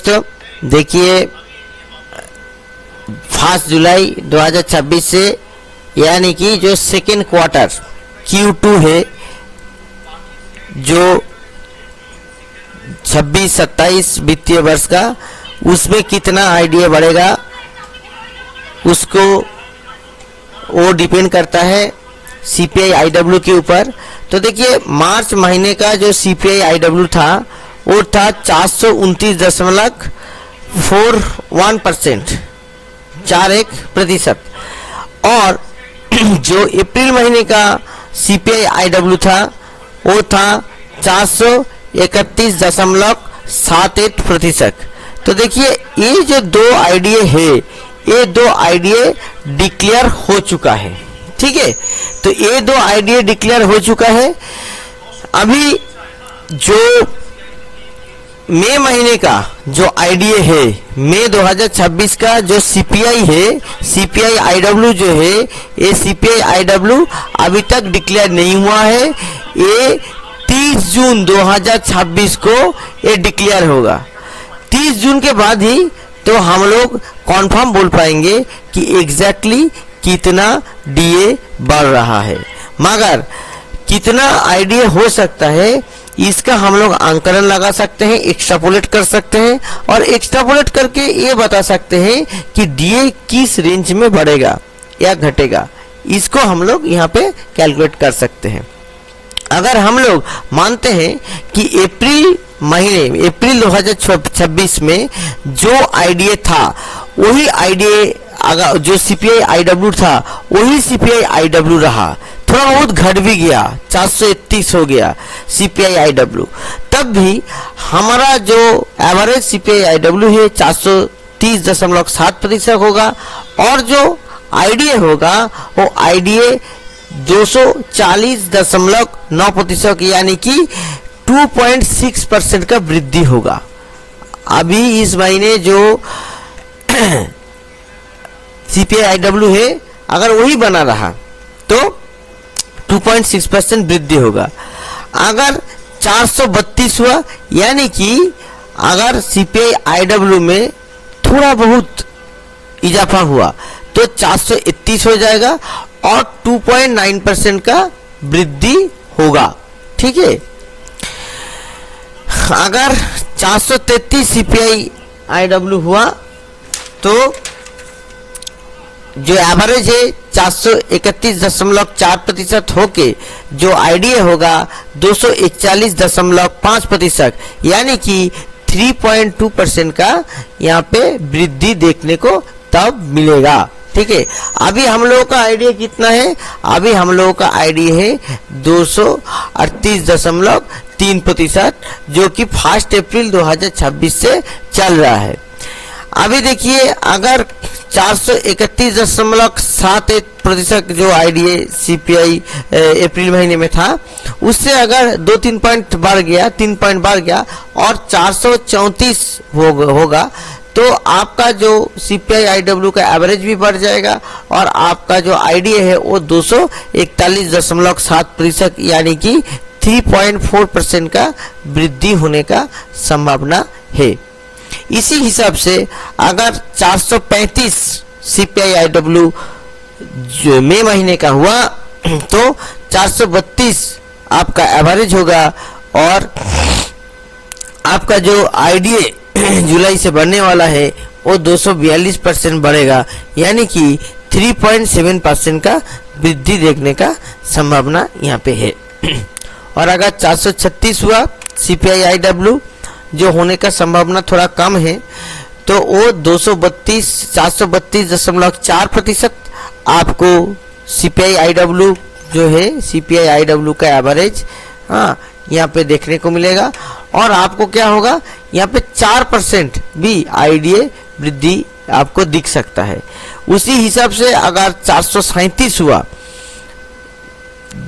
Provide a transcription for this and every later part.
दोस्तों देखिए 5 जुलाई 2026 से यानी कि जो सेकेंड क्वार्टर Q2 है, जो 26-27 वित्तीय वर्ष का, उसमें कितना आईडीए बढ़ेगा उसको वो डिपेंड करता है सीपीआई आईडब्ल्यू के ऊपर। तो देखिए मार्च महीने का जो सीपीआई आईडब्ल्यू था वो था 429.41%, 41%। और जो अप्रैल महीने का सीपीआई आईडब्ल्यू था वो था 431.78%। तो देखिए ये जो दो आईडीए है, ये दो आईडीए डिक्लेयर हो चुका है, ठीक है। तो ये दो आईडीए डिक्लेयर हो चुका है। अभी जो मई महीने का जो आईडीए है, मई 2026 का जो सीपीआई है, सीपीआई आईडब्ल्यू जो है, ये सीपीआई आईडब्ल्यू अभी तक डिक्लेयर नहीं हुआ है। ये 30 जून 2026 को ये डिक्लेयर होगा। 30 जून के बाद ही तो हम लोग कॉन्फर्म बोल पाएंगे कि एग्जैक्टली कितना डीए बढ़ रहा है। मगर कितना आईडीए हो सकता है इसका हम लोग आंकलन लगा सकते हैं, एक्स्ट्रापोलेट कर सकते हैं, और एक्स्ट्रापोलेट करके ये बता सकते हैं कि डीए किस रेंज में बढ़ेगा या घटेगा। इसको हम लोग यहाँ पे कैलकुलेट कर सकते हैं। अगर हम लोग मानते हैं कि अप्रैल 2026 में जो आईडीए था वही आईडीए, अगर जो सीपीआई आईडब्ल्यू था वही सीपीआई आईडब्ल्यू रहा, थोड़ा बहुत घट भी गया, 431 हो गया सीपीआई आईडब्ल्यू, तब भी हमारा जो एवरेज सीपीआई आईडब्ल्यू है 430.7% होगा, और जो आईडीए होगा वो आईडीए 240.9%, यानी कि 2.6% का वृद्धि होगा। अभी इस महीने जो सीपीआई आईडब्ल्यू है अगर वही बना रहा तो 2.6% वृद्धि होगा। अगर 432 हुआ, यानी कि अगर सीपीआई आईडब्ल्यू में थोड़ा बहुत इजाफा हुआ तो 431 हो जाएगा और 2.9% का वृद्धि होगा, ठीक है। अगर 433 सीपीआई आईडब्ल्यू हुआ तो जो एवरेज है 431.4% होके जो आईडीए होगा 241.5%, यानी कि 3.2% का यहाँ पे वृद्धि देखने को तब मिलेगा, ठीक है। अभी हम लोगों का आईडीए कितना है? अभी हम लोगों का आईडीए है 238.3%, जो कि 1 अप्रैल 2026 से चल रहा है। अभी देखिए अगर 431.71% जो आईडीए सीपीआई अप्रैल महीने में था, उससे अगर 2-3 पॉइंट बढ़ गया, 3 पॉइंट बढ़ गया और 434 होगा, तो आपका जो सीपीआई आईडब्ल्यू का एवरेज भी बढ़ जाएगा और आपका जो आईडीए है वो 241.7%, यानी कि 3.4% का वृद्धि होने का संभावना है। इसी हिसाब से अगर 435 सीपीआई आईडब्ल्यू जो मई महीने का हुआ तो 432 आपका एवरेज होगा, और आपका जो आईडीए जुलाई से बढ़ने वाला है वो 242% बढ़ेगा, यानी कि 3.7% का वृद्धि देखने का संभावना यहाँ पे है। और अगर 436 हुआ सीपीआई आईडब्ल्यू, जो होने का संभावना थोड़ा कम है, तो वो 432.4% आपको सीपीआई आईडब्ल्यू जो है, सीपीआई आईडब्ल्यू का एवरेज यहाँ पे देखने को मिलेगा। और आपको क्या होगा, यहाँ पे 4% भी आईडीए वृद्धि आपको दिख सकता है। उसी हिसाब से अगर 437 हुआ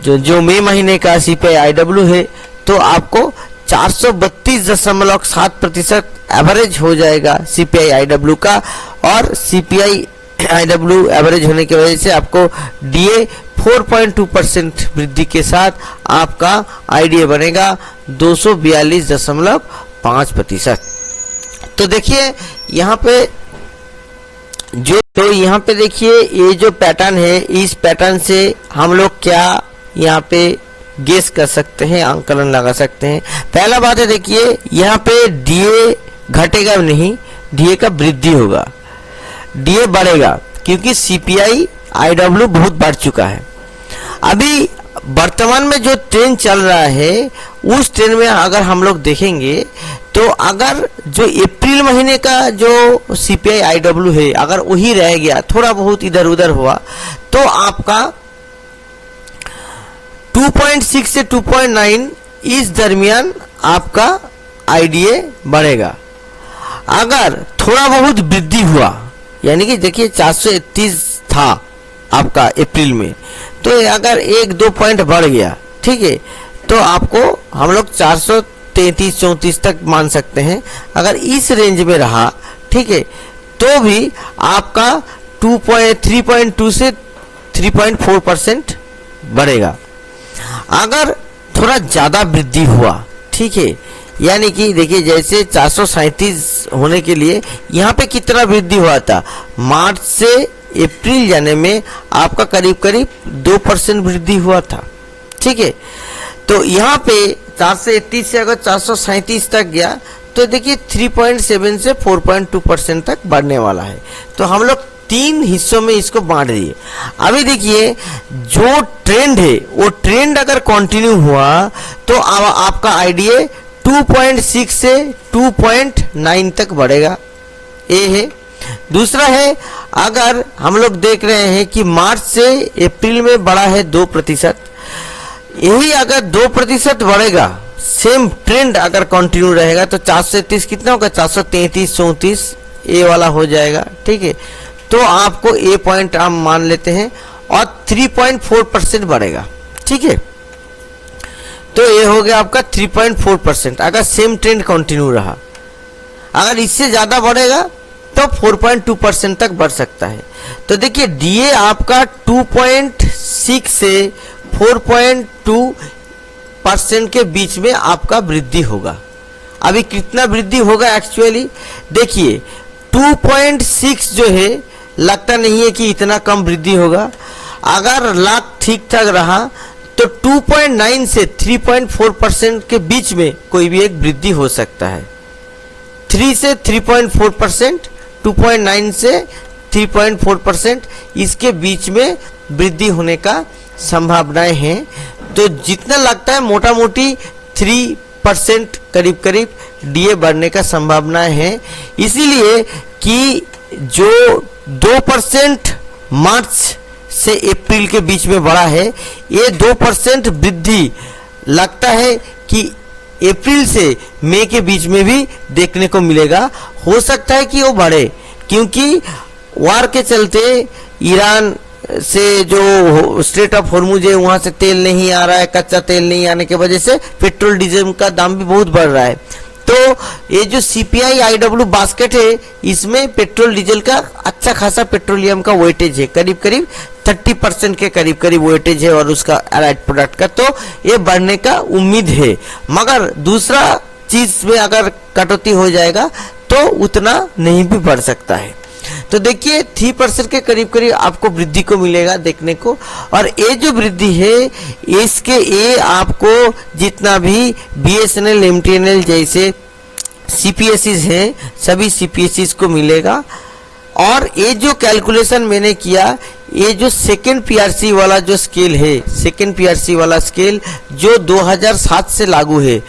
जो मई महीने का सीपीआई आईडब्ल्यू है, तो आपको 432.7% एवरेज हो जाएगा सीपीआई आईडब्ल्यू का, और सीपीआई आईडब्ल्यू एवरेज होने की वजह से आपको डीए 4.2% वृद्धि के साथ आपका आईडीए बनेगा 242.5%। तो देखिए यहाँ पे तो यहाँ पे देखिए ये जो पैटर्न है, इस पैटर्न से हम लोग क्या यहाँ पे गेस कर सकते हैं, आंकलन लगा सकते हैं। पहला बात है, देखिए यहाँ पे डीए घटेगा नहीं, डीए का वृद्धि होगा, डीए बढ़ेगा क्योंकि सीपीआई आईडब्ल्यू बहुत बढ़ चुका है। अभी वर्तमान में जो ट्रेंड चल रहा है उस ट्रेंड में अगर हम लोग देखेंगे तो अगर जो अप्रैल महीने का जो सीपीआई आईडब्ल्यू है अगर वही रह गया, थोड़ा बहुत इधर उधर हुआ, तो आपका 2.6 से 2.9 इस दरमियान आपका आईडीए बढ़ेगा। अगर थोड़ा बहुत वृद्धि हुआ, यानी कि देखिए 431 था आपका अप्रैल में, तो अगर 1-2 पॉइंट बढ़ गया, ठीक है, तो आपको हम लोग 433-34 तक मान सकते हैं। अगर इस रेंज में रहा, ठीक है, तो भी आपका 3.2 से 3.4% बढ़ेगा। अगर थोड़ा ज्यादा वृद्धि हुआ, ठीक है, यानी कि देखिए जैसे 437 होने के लिए यहाँ पे कितना वृद्धि हुआ था, मार्च से अप्रैल जाने में आपका करीब करीब 2% वृद्धि हुआ था, ठीक है। तो यहाँ पे 431 से अगर 437 तक गया तो देखिए 3.7 से 4.2% तक बढ़ने वाला है। तो हम लोग 3 हिस्सों में इसको बांट दिए। अभी देखिए जो ट्रेंड है वो ट्रेंड अगर कंटिन्यू हुआ तो आपका आईडीए 2.6 से 2.9 तक बढ़ेगा, ये है। दूसरा है, अगर हम लोग देख रहे हैं कि मार्च से अप्रैल में बढ़ा है 2%, यही अगर 2% बढ़ेगा, सेम ट्रेंड अगर कंटिन्यू रहेगा तो 430 कितना होगा, 433-34 ए वाला हो जाएगा, ठीक है। तो आपको ए पॉइंट हम मान लेते हैं और 3.4% बढ़ेगा, ठीक है। तो ये हो गया आपका 3.4% अगर सेम ट्रेंड कंटिन्यू रहा। अगर इससे ज्यादा बढ़ेगा तो 4.2% तक बढ़ सकता है। तो देखिए डीए आपका 2.6 से 4.2% के बीच में आपका वृद्धि होगा। अभी कितना वृद्धि होगा एक्चुअली देखिए 2.6 जो है लगता नहीं है कि इतना कम वृद्धि होगा। अगर लाख ठीक ठाक रहा तो 2.9 से 3.4% के बीच में कोई भी एक वृद्धि हो सकता है। 3 से 3.4%, 2.9 से 3.4% इसके बीच में वृद्धि होने का संभावनाएं हैं। तो जितना लगता है मोटा मोटी 3% करीब करीब डीए बढ़ने का संभावनाएं है। इसीलिए कि जो 2% मार्च से अप्रैल के बीच में बढ़ा है, ये 2% वृद्धि लगता है कि अप्रैल से मई के बीच में भी देखने को मिलेगा। हो सकता है कि वो बढ़े क्योंकि वार के चलते ईरान से जो स्ट्रेट ऑफ हॉर्मुज है वहां से तेल नहीं आ रहा है, कच्चा तेल नहीं आने की वजह से पेट्रोल डीजल का दाम भी बहुत बढ़ रहा है। तो ये जो सीपीआई आईडब्ल्यू बास्केट है इसमें पेट्रोल डीजल का अच्छा खासा पेट्रोलियम का वेटेज है, करीब करीब 30% के करीब करीब वेटेज है और उसका एलाइड प्रोडक्ट का, तो ये बढ़ने का उम्मीद है। मगर दूसरा चीज में अगर कटौती हो जाएगा तो उतना नहीं भी बढ़ सकता है। तो देखिए 3% के करीब करीब आपको वृद्धि को मिलेगा देखने को। और ये जो वृद्धि है इसके ये आपको जितना भी बीएसएनएल एमटीएनएल जैसे सीपीएससीज हैं सभी सीपीएससीज को मिलेगा। और ये जो कैलकुलेशन मैंने किया, ये जो सेकेंड पीआरसी वाला जो स्केल है, सेकेंड पीआरसी वाला स्केल जो 2007 से लागू है,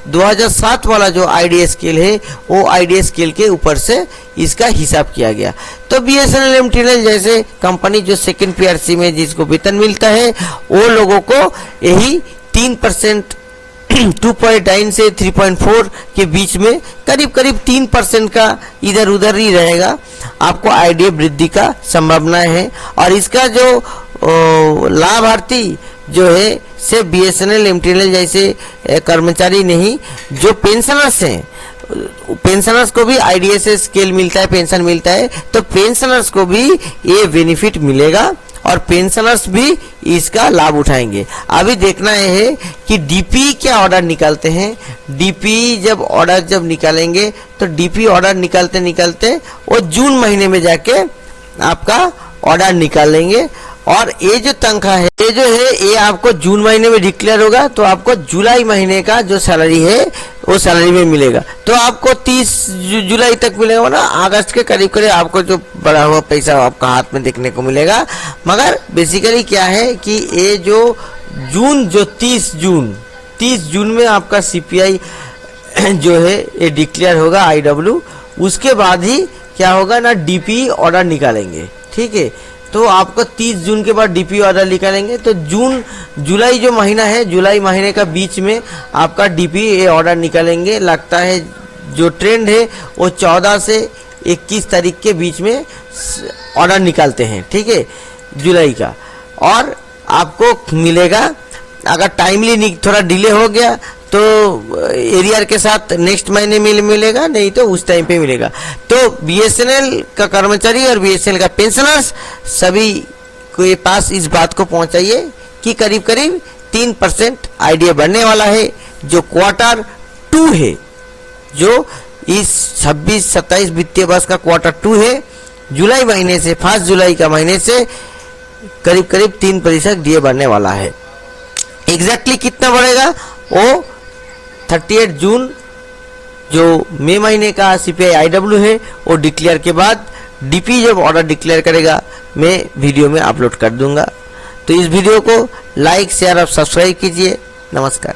2007 वाला जो आईडीए स्केल है वो आईडीए स्केल के ऊपर से इसका हिसाब किया गया। तो बीएसएनएल एमटीएनएल जैसे कंपनी जो सेकेंड पीआरसी में जिसको वेतन मिलता है वो लोगों को यही 3% 2.9 से 3.4 के बीच में करीब करीब 3% का इधर उधर ही रहेगा, आपको आईडीए वृद्धि का संभावना है। और इसका जो लाभार्थी जो है सिर्फ बीएसएनएल एमटीएनएल जैसे कर्मचारी नहीं, जो पेंशनर्स हैं, पेंशनर्स को भी आईडीए से स्केल मिलता है, पेंशन मिलता है, तो पेंशनर्स को भी ये बेनिफिट मिलेगा। और पेंशनर्स भी इसका लाभ उठाएंगे। अभी देखना है कि डीपी क्या ऑर्डर निकालते हैं। डीपी जब ऑर्डर जब निकालेंगे तो डीपी ऑर्डर निकालते निकालते वो जून महीने में जाके आपका ऑर्डर निकाल लेंगे। और ये जो तनख्वाह है ये जो है ये आपको जून महीने में डिक्लेयर होगा, तो आपको जुलाई महीने का जो सैलरी है वो सैलरी में मिलेगा। तो आपको 30 जुलाई तक मिलेगा ना, अगस्त के करीब करीब आपको जो बढ़ा हुआ पैसा आपका हाथ में देखने को मिलेगा। मगर बेसिकली क्या है कि ये जो जून जो 30 जून में आपका सीपीआई जो है ये डिक्लेयर होगा आईडब्ल्यू, उसके बाद ही क्या होगा ना डीपी ऑर्डर निकालेंगे। ठीक है, तो आपको 30 जून के बाद डीपी ऑर्डर निकालेंगे। तो जुलाई जो महीना है, जुलाई महीने का बीच में आपका डीपी ऑर्डर निकालेंगे। लगता है जो ट्रेंड है वो 14 से 21 तारीख के बीच में ऑर्डर निकालते हैं। ठीक है, जुलाई का, और आपको मिलेगा। अगर टाइमली थोड़ा डिले हो गया तो एरियर के साथ नेक्स्ट महीने में मिलेगा, नहीं तो उस टाइम पे मिलेगा। तो बीएसएनएल का कर्मचारी और बीएसएनएल का पेंशनर्स सभी के पास इस बात को पहुंचाइए कि करीब करीब 3% आईडीए बढ़ने वाला है। जो क्वार्टर 2 है, जो इस 26-27 वित्तीय वर्ष का क्वार्टर 2 है, जुलाई महीने से 1 जुलाई का महीने से करीब करीब 3% डीए बढ़ने वाला है। एग्जैक्टली कितना बढ़ेगा वो 38 जून जो मई महीने का सीपीआई आईडब्ल्यू है वो डिक्लेयर के बाद डीपी जब ऑर्डर डिक्लेयर करेगा मैं वीडियो में अपलोड कर दूंगा। तो इस वीडियो को लाइक शेयर और सब्सक्राइब कीजिए। नमस्कार।